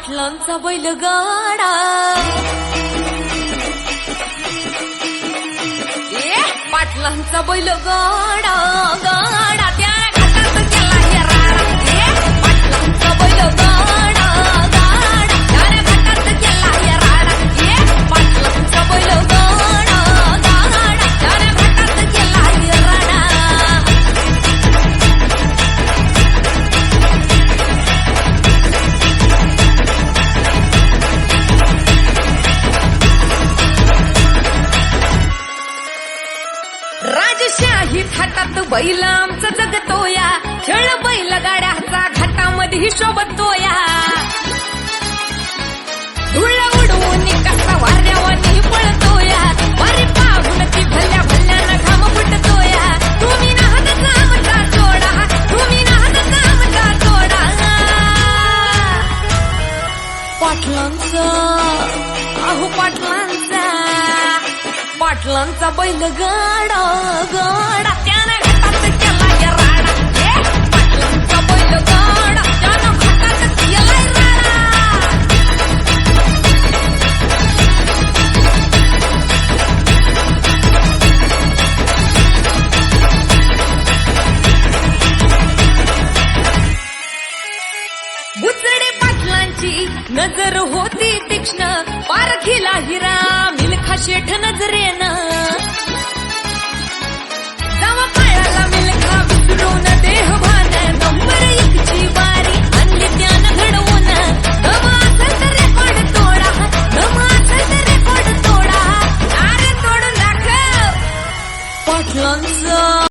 पाटलांचा बैलगाडा पाटलांचा बैलगाडा गाडा त्या घाटात गेला हे राडा पाटलांचा बैलगाडा गाडा त्या घाटात गेला हे राडा पाटलांचा बैलगाडा गाडा त्या घाटात गेला हे राडा राजशाही थाटात बैल आमचा जगतोया खेळ बैल गाड्याचा घाटामध्ये शोभतोया धुळ उडवून कसा वाऱ्यावानी पळतोया वारी पाहून ती भल्या भल्यानं घाम फुटतोया तुम्ही नाहत आमचा जोडा तुम्ही नाहत आमचा जोडा पाटलांचा अहो पाटलांचा पाटलांचा बैलगाडा गाडा त्याने घाटात केला या राडा पाटलांचा बैलगाडा त्यानं घाटात केला राडा बुचडे पाटलांची नजर होती तीक्ष्ण पारखीला हिरा मिल्खा शेठ नजरे